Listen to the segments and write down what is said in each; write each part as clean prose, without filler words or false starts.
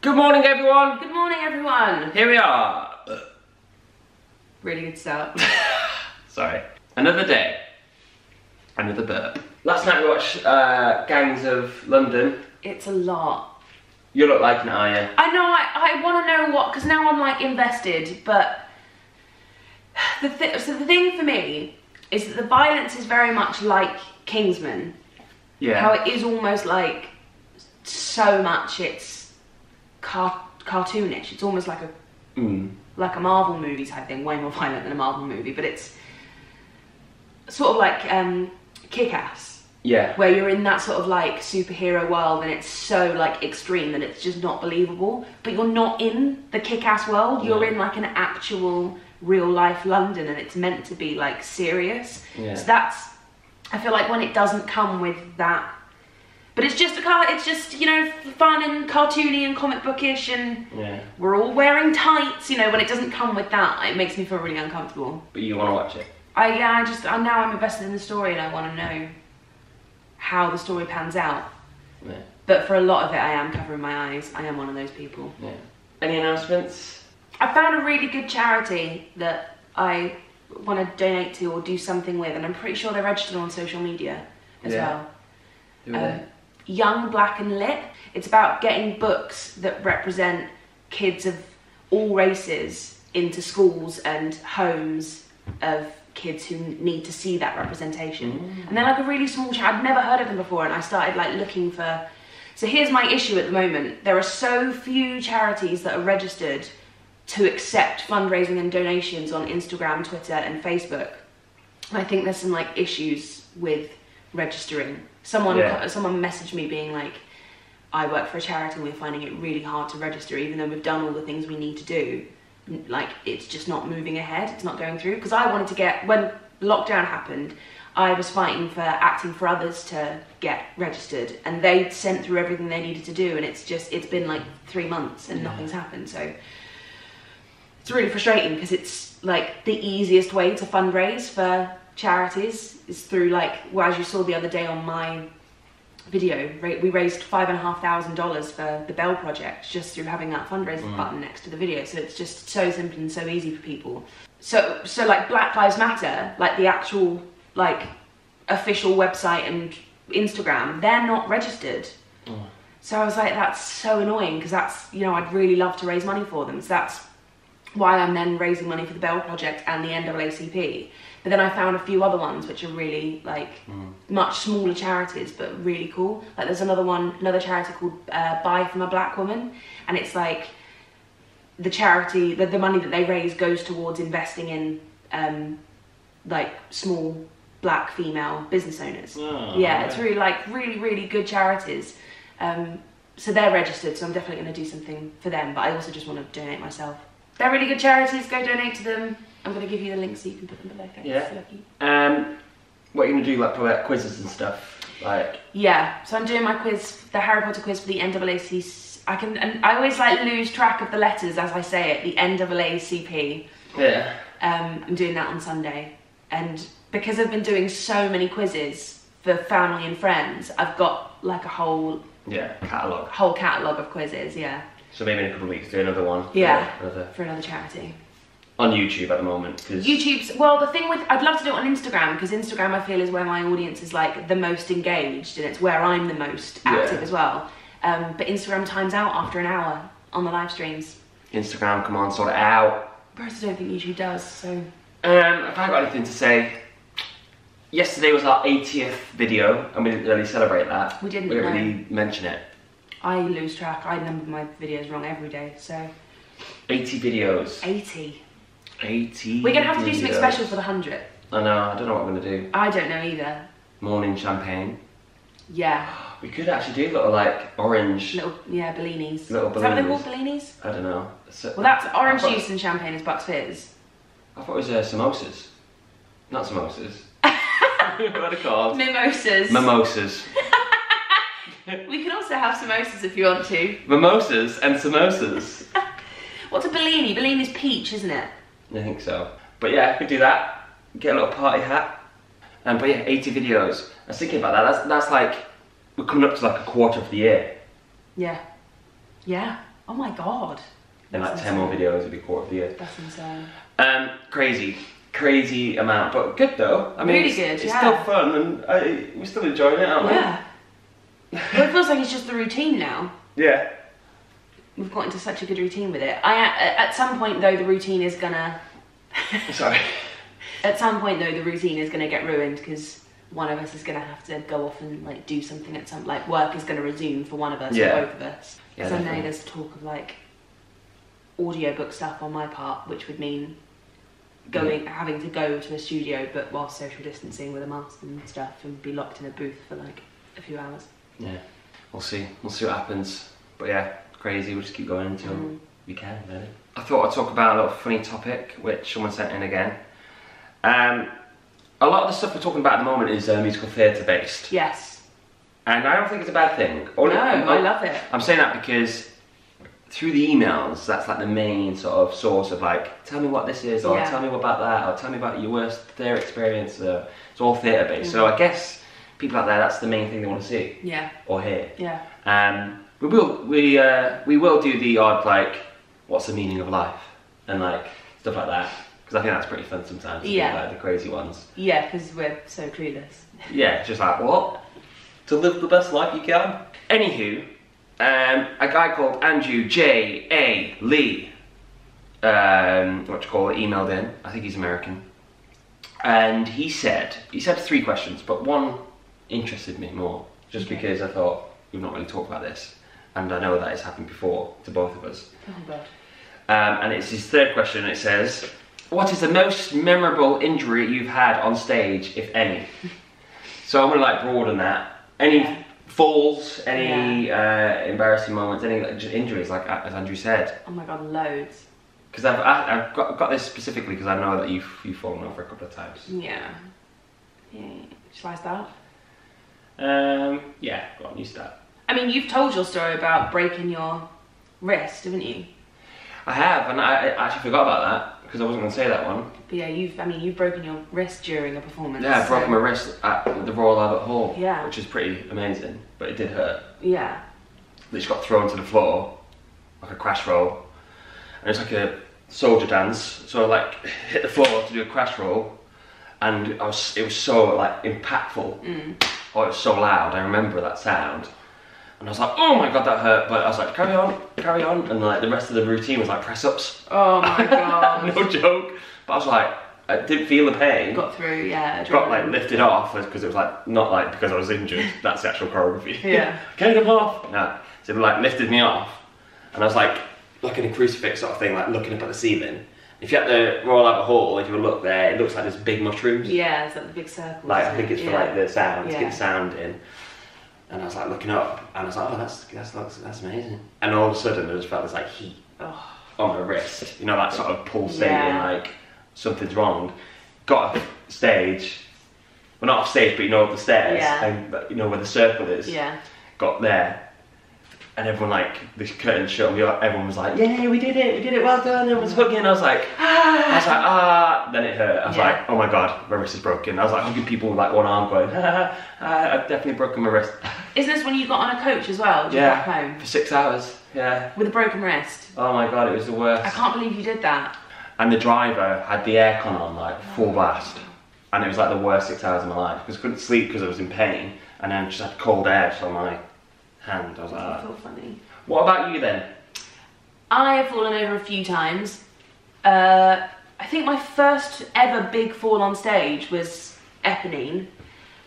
Good morning, everyone. Good morning, everyone. Here we are. Really good start. Sorry. Another day. Another burp. Last night we watched Gangs of London. It's a lot. You look liking it, are you? I know, I want to know what, because now I'm like invested, but so the thing for me is that the violence is very much like Kingsman. Yeah. How it is almost like so much it's cartoonish. It's almost like a Marvel movie type thing, way more violent than a Marvel movie, but it's sort of like Kick-Ass. Yeah. Where you're in that sort of like superhero world and it's so like extreme that it's just not believable. But you're not in the Kick-Ass world, you're in like an actual real life London and it's meant to be like serious. Yeah. So that's, I feel like when it doesn't come with that, but it's just it's just, you know, fun and cartoony and comic bookish and we're all wearing tights, you know, when it doesn't come with that, it makes me feel really uncomfortable. But you want to watch it? Now I'm invested in the story and I want to know how the story pans out. Yeah. But for a lot of it, I am covering my eyes. I am one of those people. Yeah. Any announcements? I found a really good charity that I want to donate to or do something with, and I'm pretty sure they're registered on social media as well. Who are they? Young, Black and Lit. It's about getting books that represent kids of all races into schools and homes of kids who need to see that representation. And they're like a really small charity. I'd never heard of them before and I started like looking for... So here's my issue at the moment. There are so few charities that are registered to accept fundraising and donations on Instagram, Twitter and Facebook. And I think there's some like issues with registering. Someone messaged me being like, I work for a charity and we're finding it really hard to register even though we've done all the things we need to do. Like, it's just not moving ahead, it's not going through. Because I wanted to get, when lockdown happened, I was fighting for Acting for Others to get registered and they sent through everything they needed to do and it's been like 3 months and nothing's happened. So it's really frustrating because it's like the easiest way to fundraise for charities is through like, well, as you saw the other day on my video, we raised $5,500 for the Bell Project just through having that fundraising button next to the video. So it's just so simple and so easy for people. So like Black Lives Matter, like the actual like official website and Instagram, they're not registered. So I was like, that's so annoying because that's, you know, I'd really love to raise money for them. So that's why I'm then raising money for the Bell Project and the NAACP. But then I found a few other ones which are really like much smaller charities but really cool. Like there's another charity called Buy From a Black Woman, and it's like the charity, the money that they raise goes towards investing in like small black female business owners. It's really like really good charities. So they're registered, so I'm definitely going to do something for them, but I also just want to donate myself. They're really good charities, go donate to them. I'm going to give you the link so you can put them below. Thanks. Yeah. What are you going to do, like for quizzes and stuff? Like. Yeah, so I'm doing my quiz, the Harry Potter quiz for the NAACP. I always like lose track of the letters as I say it, the NAACP. Yeah. I'm doing that on Sunday. And because I've been doing so many quizzes for family and friends, I've got like a whole catalogue of quizzes, So maybe in a couple of weeks do another one. For another charity. On YouTube at the moment, because YouTube's, well, the thing with, I'd love to do it on Instagram, because Instagram I feel is where my audience is like the most engaged and it's where I'm the most active as well. But Instagram times out after an hour on the live streams. Instagram, come on, sort it out. Whereas I don't think YouTube does, so. Have I got anything to say? Yesterday was our 80th video and we didn't really celebrate that. We didn't really mention it. I lose track, I number my videos wrong every day, so. 80 videos. 80. 80 We're going to have to do something special for the 100th. I know, I don't know what I'm going to do. I don't know either. Morning champagne. Yeah. We could actually do little like orange. Little, Bellinis. Little Bellinis. Is that what they're called, Bellinis? I don't know. Well, that's orange juice and champagne is Bucks Fizz. I thought it was samosas. Not samosas. What are they called? Mimosas. Mimosas. We can also have samosas if you want to. Mimosas and samosas. What's a Bellini? Bellini's peach, isn't it? I think so. But yeah, we could do that. Get a little party hat. But yeah, 80 videos. I was thinking about that. That's like, we're coming up to like a quarter of the year. Yeah. Yeah. Oh my god. And like That's 10 more insane. videos would be a quarter of the year. That's insane. Crazy amount, but good though. I mean, Really it's, good, it's yeah. still fun, and we're still enjoying it, aren't we? Yeah. Well, it feels like it's just the routine now. Yeah. We've got into such a good routine with it. At some point though, the routine is gonna... Sorry. At some point though, the routine is gonna get ruined because one of us is gonna have to go off and like do something at some, like work is gonna resume for one of us, Yeah. or both of us. Yeah, Because I know definitely. there's talk of like audiobook stuff on my part, which would mean having to go to a studio but while social distancing with a mask and stuff, and be locked in a booth for like a few hours. Yeah. We'll see what happens. But yeah, crazy, we'll just keep going until we can, really. I thought I'd talk about a little funny topic, which someone sent in again. A lot of the stuff we're talking about at the moment is musical theatre based. Yes. And I don't think it's a bad thing. I love it. I'm saying that because through the emails, that's like the main sort of source of like, tell me what this is, or tell me about that, or tell me about your worst theatre experience. It's all theatre based. So I guess people out there, that's the main thing they want to see. Yeah. Or hear. Yeah. We will do the odd like, what's the meaning of life, and like stuff like that, because I think that's pretty fun sometimes. Yeah. Like the crazy ones. Yeah, because we're so clueless. Yeah, just like what? To live the best life you can. Anywho, a guy called Andrew J.A. Lee, emailed in. I think he's American, and he said 3 questions, but one interested me more, just because I thought we've not really talked about this, and I know that it's happened before to both of us. Oh god. And it's his 3rd question. It says, "What is the most memorable injury you've had on stage, if any?" So I'm gonna like broaden that. Any falls, any embarrassing moments, any just injuries, like as Andrew said. Oh my god, loads. Because I've got this specifically because I know that you've fallen over a couple of times. Yeah. Shall I start? Yeah, go on, you start. I mean, you've told your story about breaking your wrist, haven't you? I have, and I actually forgot about that because I wasn't going to say that one. But yeah, you've broken your wrist during a performance. Yeah, I broke my wrist at the Royal Albert Hall, Yeah. which is pretty amazing, but it did hurt. Yeah. They just got thrown to the floor, like a crash roll, and it's like a soldier dance. So I like hit the floor to do a crash roll, and it was so like impactful. Oh, it was so loud. I remember that sound. And I was like, oh my god, that hurt. But I was like, carry on. And like the rest of the routine was like press ups. Oh my god. No joke. But I was like, I didn't feel the pain. Got through, yeah. Got like lifted off because it was like, not like because I was injured. That's the actual choreography. Yeah. Can I come off? No. So it like lifted me off. And I was like in a crucifix sort of thing, like looking up at the ceiling. If you're at the Royal Albert Hall, if you look there, it looks like this big mushrooms. Yeah, it's like the big circle. Like I think it's for like the sound, to Yeah. get the sound in. And I was like looking up, and I was like, oh, that's amazing. And all of a sudden, I just felt this like heat on my wrist. You know, that sort of pulsating, like something's wrong. Got off stage, well not off stage, but you know, up the stairs, and you know where the circle is. Yeah. Got there, and everyone like the curtain shut. Everyone was like, "Yay, we did it, well done!" Everyone was hugging. I was like, ah. Then it hurt. I was like, oh my god, my wrist is broken. I was like hugging people with like one arm, going, I've definitely broken my wrist. Isn't this when you got on a coach as well? Just back home? For 6 hours. Yeah. With a broken wrist? Oh my god, it was the worst. I can't believe you did that. And the driver had the aircon on like full blast, and it was like the worst 6 hours of my life because I couldn't sleep because I was in pain, and then just had cold air just on my hand. I was like, I feel funny. What about you then? I have fallen over a few times. I think my first ever big fall on stage was Eponine,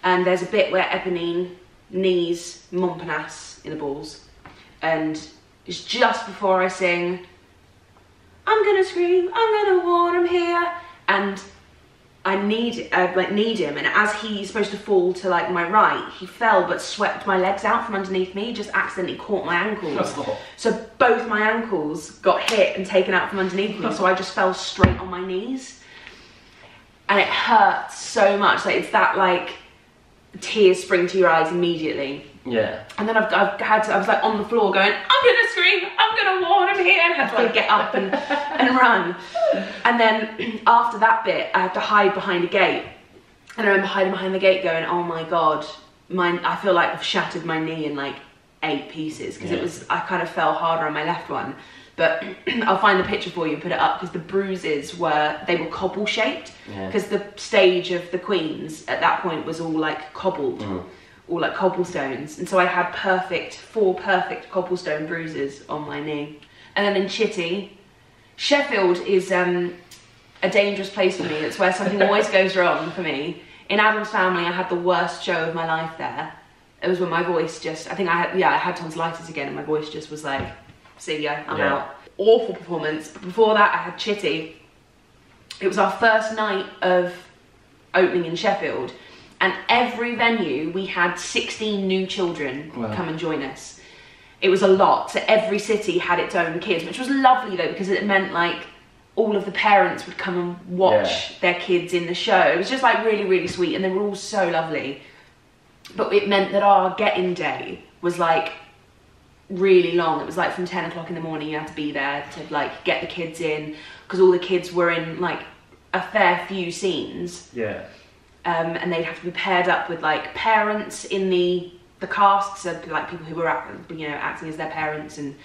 and there's a bit where Eponine knees Montparnasse in the balls, and it's just before I sing, I'm gonna scream, I'm gonna warn, I'm here, and I need him, and as he's supposed to fall to like my right, he fell but swept my legs out from underneath me, just accidentally caught my ankles. So both my ankles got hit and taken out from underneath me, so I just fell straight on my knees. And it hurt so much, like it's that like, tears spring to your eyes immediately. Yeah. And then I was like on the floor going, I'm gonna scream, I'm gonna warn, I'm here, and I had to like get up and run. And then after that bit, I had to hide behind a gate. And I remember hiding behind the gate going, oh my god, I feel like I've shattered my knee in like 8 pieces because I kind of fell harder on my left one. But I'll find the picture for you and put it up because the bruises were cobble shaped because the stage of the Queens at that point was all like cobbled, all like cobblestones. And so I had 4 perfect cobblestone bruises on my knee. And then in Chitty, Sheffield is a dangerous place for me. It's where something always goes wrong for me. In Adam's Family, I had the worst show of my life there. It was when my voice just, I had tonsillitis again and my voice just was like, see ya, I'm out. Awful performance. But before that, I had Chitty. It was our first night of opening in Sheffield, and every venue we had 16 new children come and join us. It was a lot. So every city had its own kids, which was lovely though, because it meant like all of the parents would come and watch their kids in the show. It was just like really, really sweet, and they were all so lovely. But it meant that our get-in day was like really long. It was like from 10 o'clock in the morning you had to be there to like get the kids in, because all the kids were in like a fair few scenes. And they'd have to be paired up with like parents in the cast, so like people who were acting as their parents and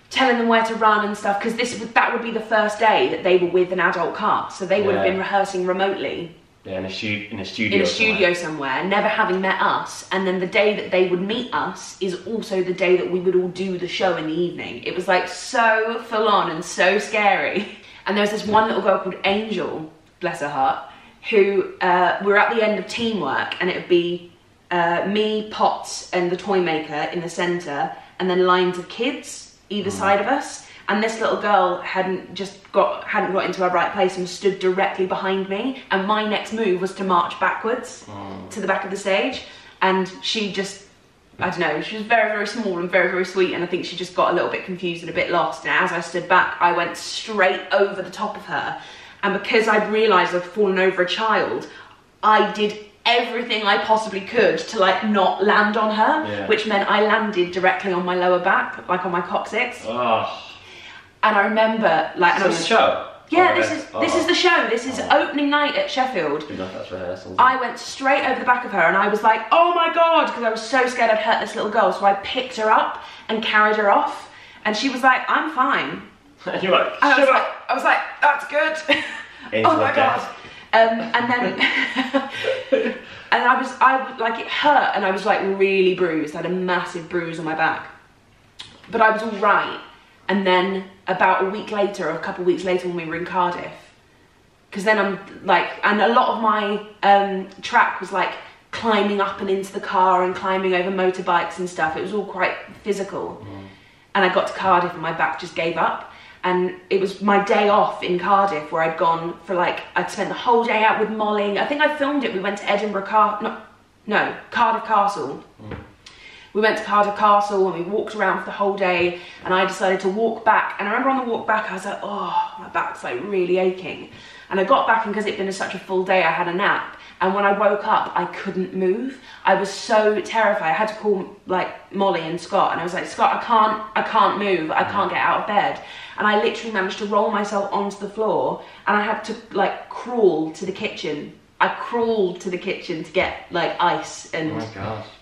telling them where to run and stuff, because that would be the first day that they were with an adult cast, so they would have been rehearsing remotely. in a studio somewhere, never having met us, and then the day that they would meet us is also the day that we would all do the show in the evening. It was like so full on and so scary. And there was this one little girl called Angel, bless her heart, who we were at the end of teamwork, and it would be me, Potts and the toy maker in the centre, and then lines of kids either side of us. And this little girl hadn't got into her right place and stood directly behind me. And my next move was to march backwards to the back of the stage. And she just, I don't know, she was very, very small and very, very sweet. And I think she just got a little bit confused and a bit lost. And as I stood back, I went straight over the top of her. And because I'd realised I'd fallen over a child, I did everything I possibly could to like not land on her, which meant I landed directly on my lower back, like on my coccyx. And I remember, like, so the show. Yeah, this is the show. This is opening night at Sheffield. That's rehearsals. I went straight over the back of her, and I was like, "Oh my god!" because I was so scared I'd hurt this little girl. So I picked her up and carried her off, and she was like, "I'm fine." And you're like, "Shut up!" I was like, "That's good." Oh my god. And then, and I like it hurt, and I was like really bruised. I had a massive bruise on my back, but I was all right. And then about a week later, or a couple of weeks later, when we were in Cardiff, because then I'm like, and a lot of my track was like climbing up and into the car and climbing over motorbikes and stuff. It was all quite physical. And I got to Cardiff and my back just gave up. And it was my day off in Cardiff where I'd gone for like, I'd spent the whole day out with Molly. I think I filmed it. We went to Cardiff Castle. We went to Cardiff Castle and we walked around for the whole day, and I decided to walk back. And I remember on the walk back, I was like, oh, my back's like really aching. And I got back, and because it'd been such a full day, I had a nap. And when I woke up, I couldn't move. I was so terrified. I had to call like Molly and Scott, and I was like, Scott, I can't move. I can't get out of bed. And I literally managed to roll myself onto the floor, and I had to like crawl to the kitchen. I crawled to the kitchen to get like ice and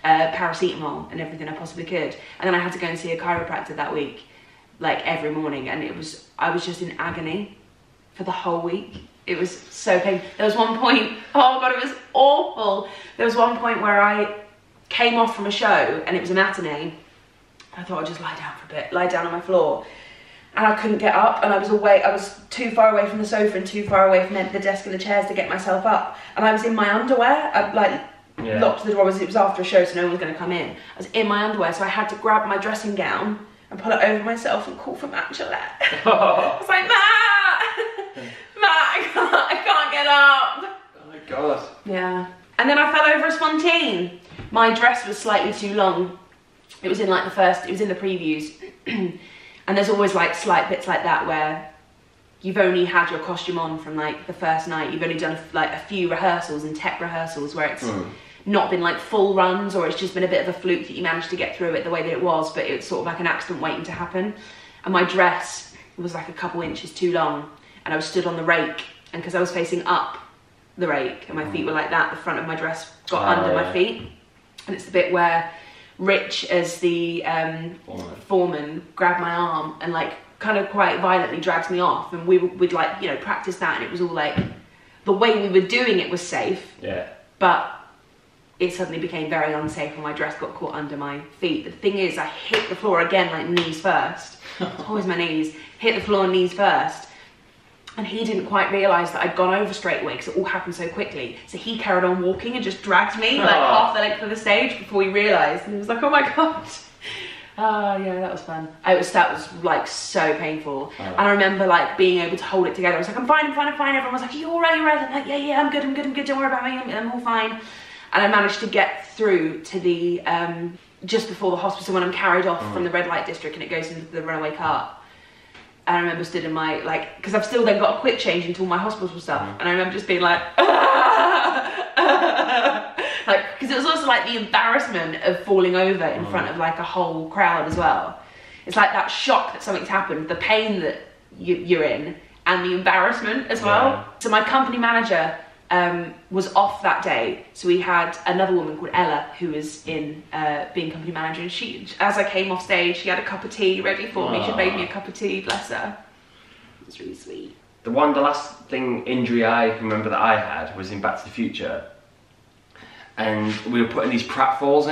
paracetamol and everything I possibly could. And then I had to go and see a chiropractor that week, like every morning. And I was just in agony for the whole week. It was so painful. There was one point, oh God, it was awful. There was one point where I came off from a show, and it was a matinee. I thought I'd just lie down for a bit, lie down on my floor. And I couldn't get up, and I was too far away from the sofa and too far away from the desk and the chairs to get myself up. And I was in my underwear. I locked the door, it was after a show, so no one was going to come in. I was in my underwear, so I had to grab my dressing gown and pull it over myself and call for Matt Gillette. I was like, Matt, I can't get up. Oh my God. Yeah. And then I fell over a spontane. My dress was slightly too long. It was in like it was in the previews. And there's always like slight bits like that where you've only had your costume on from like the first night. You've only done like a few rehearsals and tech rehearsals where it's not been like full runs, or it's just been a bit of a fluke that you managed to get through it the way that it was, but it's sort of like an accident waiting to happen. And my dress was like a couple inches too long, and I was stood on the rake, and because I was facing up the rake and my feet were like that, the front of my dress got under my feet. And it's the bit where Rich, as the foreman, grabbed my arm and like kind of quite violently dragged me off, and we'd like, you know, practice that, and it was all like, the way we were doing it was safe. Yeah. But it suddenly became very unsafe and my dress got caught under my feet. The thing is, I hit the floor again, like knees first. Always my knees. Hit the floor knees first. And he didn't quite realise that I'd gone over straight away because it all happened so quickly. So he carried on walking and just dragged me like half the length of the stage before he realised. And he was like, oh my God. Yeah, that was fun. That was like so painful. And I remember like being able to hold it together. I was like, I'm fine. Everyone was like, are you all right? You're right. I'm like, yeah, I'm good. Don't worry about me. I'm all fine. And I managed to get through to the, just before the hospital when I'm carried off from the red light district and it goes into the runaway cart. And I remember stood in my, like, because I've still then got a quick change into all my hospital stuff. And I remember just being like, like, because it was also like the embarrassment of falling over in front of like a whole crowd as well. It's like that shock that something's happened, the pain that you're in, and the embarrassment as well. Yeah. So my company manager was off that day, so we had another woman called Ella who was in being company manager, and she, as I came off stage, she had a cup of tea ready for me. She made me a cup of tea, bless her. It was really sweet. The last thing injury I remember that I had was in Back to the Future, and we were putting these pratfalls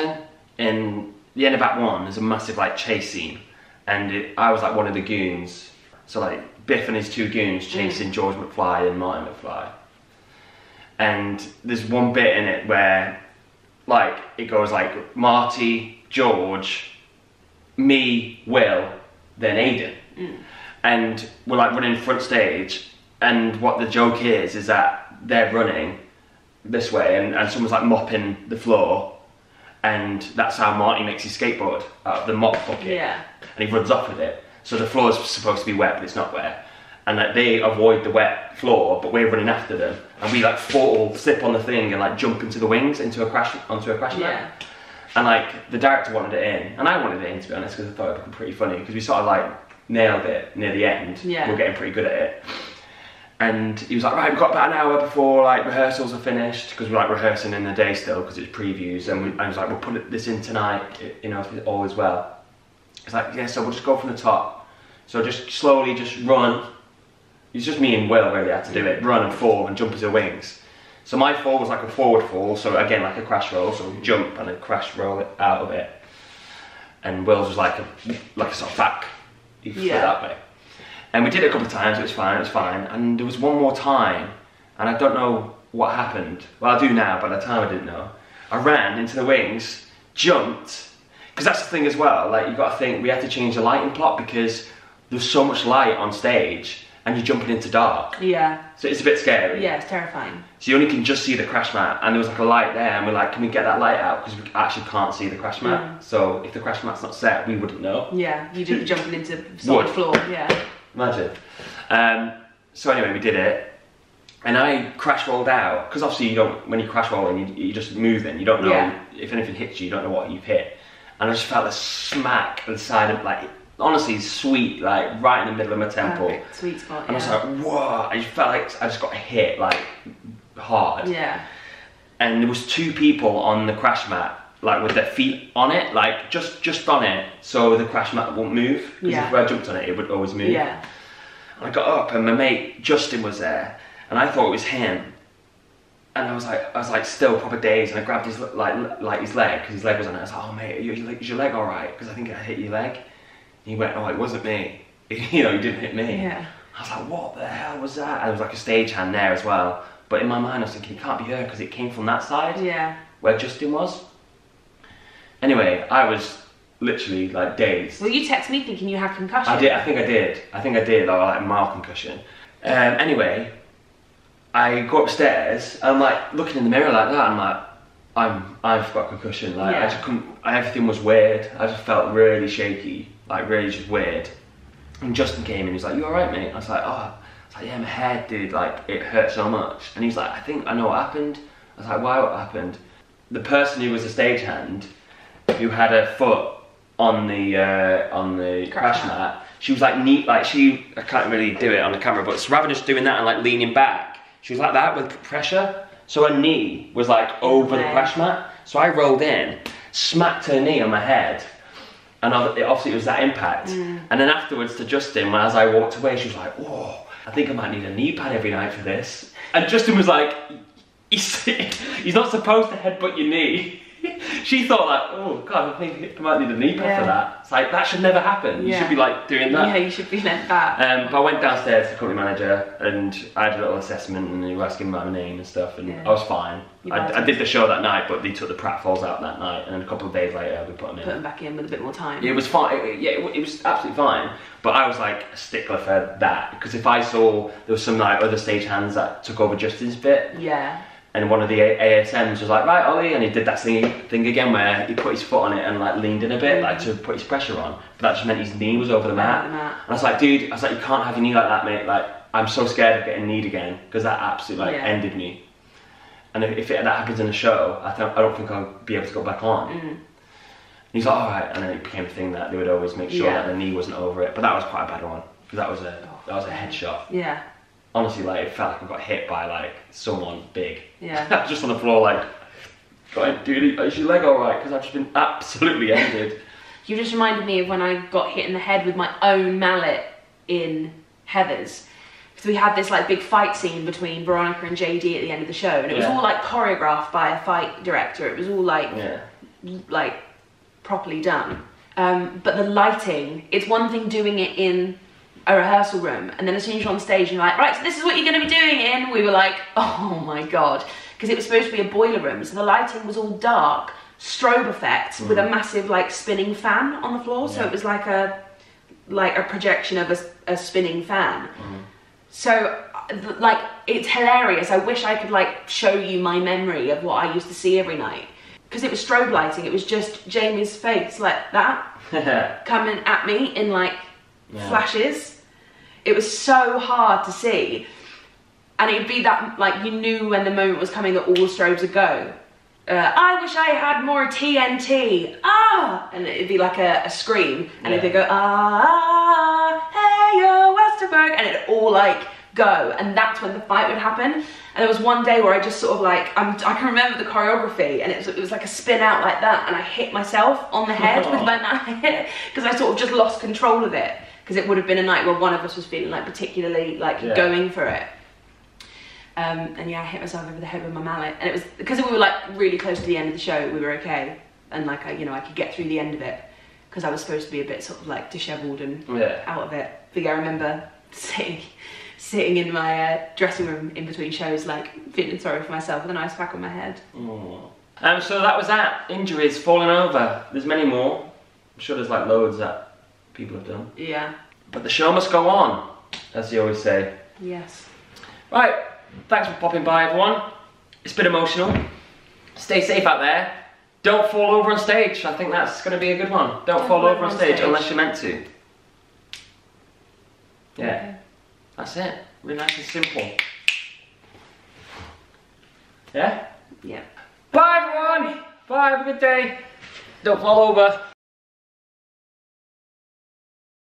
in the end of Act 1. There's a massive like chase scene, and I was like one of the goons, so like Biff and his two goons chasing George McFly and Martin McFly. And there's one bit in it where, like, it goes like Marty, George, me, Will, then Aidan. And we're like running front stage, and what the joke is that they're running this way, and someone's like mopping the floor, and that's how Marty makes his skateboard out of the mop bucket. Yeah. And he runs off with it. So the floor's supposed to be wet, but it's not wet. And like they avoid the wet floor, but we're running after them, and we like slip on the thing and like jump into the wings onto a crash mat. And like the director wanted it in, and I wanted it in, to be honest, because I thought it would be pretty funny, because we sort of like nailed it near the end. Yeah. We were getting pretty good at it. And he was like, right, we've got about an hour before like rehearsals are finished, because we're like rehearsing in the day still, because it's previews. And I was like, we'll put this in tonight, you know, if all is well. It's like, yeah, so we'll just go from the top. So just slowly just run. It's just me and Will really had to do it, run and fall and jump into the wings. So my fall was like a forward fall, so again like a crash roll, so jump and then crash roll it out of it. And Will's was like a sort of back, you could flip that way. And we did it a couple of times, it was fine. And there was one more time, and I don't know what happened. Well, I do now, but at the time I didn't know. I ran into the wings, jumped, because that's the thing as well, like you've got to think, we had to change the lighting plot because there's so much light on stage, and you're jumping into dark. Yeah. So it's a bit scary. Yeah, it's terrifying. So you only can just see the crash mat, and there was like a light there, and we're like, can we get that light out? Because we actually can't see the crash mat. So if the crash mat's not set, we wouldn't know. Yeah, you're just jumping into solid floor, yeah. Imagine. So anyway, we did it, and I crash rolled out, because obviously you don't, when you crash roll and you're just moving, you don't know if anything hits you, you don't know what you've hit. And I just felt a smack at the side of like, honestly sweet, like right in the middle of my temple. Perfect. Sweet spot, and I was like, whoa, I just felt like I just got hit like hard. Yeah. And there was two people on the crash mat, like with their feet on it, like just on it, so the crash mat won't move. Because if I jumped on it, it would always move. Yeah. And I got up and my mate Justin was there, and I thought it was him. And I was like still proper dazed, and I grabbed his like his leg, because his leg was on it. I was like, oh mate, is your leg all right? Because I think I hit your leg. And he went, oh, it wasn't me. You know, he didn't hit me. Yeah. I was like, what the hell was that? And there was like a stagehand there as well. But in my mind, I was thinking, it can't be her, because it came from that side. Yeah. Where Justin was. Anyway, I was literally like dazed. Well, you texted me thinking you had concussion. I did. I think I did. Like a mild concussion. Anyway, I go upstairs. And I'm like looking in the mirror like that. I'm like, I've got concussion. Like I just couldn't. Everything was weird. I just felt really shaky. Like really just weird. And Justin came in. He's like, "You all right, mate?" I was like, "Oh." I was like, "Yeah, my head, dude. Like it hurt so much." And he's like, "I think I know what happened." I was like, "Why? What happened?" The person who was a stagehand, who had her foot on the crash mat, she was like neat, like I can't really do it on the camera, but rather than just doing that and like leaning back, she was like that with pressure. So her knee was like over the crash mat. So I rolled in, smacked her knee on my head. And obviously it was that impact. And then afterwards to Justin, as I walked away, she was like, "Oh, I think I might need a knee pad every night for this." And Justin was like, he's not supposed to headbutt your knee. She thought like, "Oh God, I think I might need a knee pad for that." It's like, that should never happen. You should be like doing that. Yeah, you should be like that. But I went downstairs to the company manager and I had a little assessment and he was asking about my name and stuff, and I was fine. I did the show that night, but they took the pratfalls out that night, and then a couple of days later we put them in. Put them back in with a bit more time. It was fine. It was absolutely fine. But I was like a stickler for that, because if I saw there was some like other stagehands that took over Justin's bit. Yeah. And one of the ASMs was like, "Right, Ollie," and he did that thing again where he put his foot on it and like leaned in a bit, like to put his pressure on. But that just meant his knee was over the mat. And I was like, "Dude," I was like, "You can't have your knee like that, mate. Like, I'm so scared of getting kneed again, because that absolutely like ended me. And if that happens in a show, I don't think I'll be able to go back on." And he's like, "All right," and then it became a thing that they would always make sure that the knee wasn't over it. But that was quite a bad one, because that was a headshot. Yeah. Honestly, like, it felt like I got hit by like someone big. Yeah. I was just on the floor like, "God, dude, is your leg alright?" Because I've just been absolutely ended. You just reminded me of when I got hit in the head with my own mallet in Heathers. Because we had this like big fight scene between Veronica and JD at the end of the show, and it was all like choreographed by a fight director. It was all like like properly done. But the lighting, it's one thing doing it in a rehearsal room, and then as soon as you're on stage and you're like, "Right, so this is what you're going to be doing in," we were like, "Oh my God," because it was supposed to be a boiler room, so the lighting was all dark, strobe effects with a massive like spinning fan on the floor, so it was like a projection of a spinning fan. So like, it's hilarious. I wish I could like show you my memory of what I used to see every night, because it was strobe lighting. It was just Jamie's face like that coming at me in like flashes. It was so hard to see, and it'd be that like, you knew when the moment was coming that all the strobes would go. "I wish I had more TNT, and it'd be like a scream, and it'd go, "Hey yo, Westerberg," and it'd all like go, and that's when the fight would happen. And there was one day where I just sort of like, I can remember the choreography, and it was like a spin out like that, and I hit myself on the head with my mallet, because I sort of just lost control of it, because it would have been a night where one of us was feeling like particularly like going for it. And yeah, I hit myself over the head with my mallet, and it was because we were like really close to the end of the show. We were okay, and like I could get through the end of it, because I was supposed to be a bit sort of like dishevelled and out of it. But yeah, I remember sitting in my dressing room in between shows, like feeling sorry for myself with an ice pack on my head. So that was that. Injuries, falling over. There's many more. I'm sure there's like loads that people have done. Yeah. But the show must go on, as you always say. Yes. Right. Thanks for popping by, everyone. It's been emotional. Stay safe out there. Don't fall over on stage. I think that's going to be a good one. Don't fall over on stage unless you're meant to. Yeah. Okay. That's it. Really nice and simple. Yeah? Yeah. Bye, everyone. Bye. Have a good day. Don't fall over.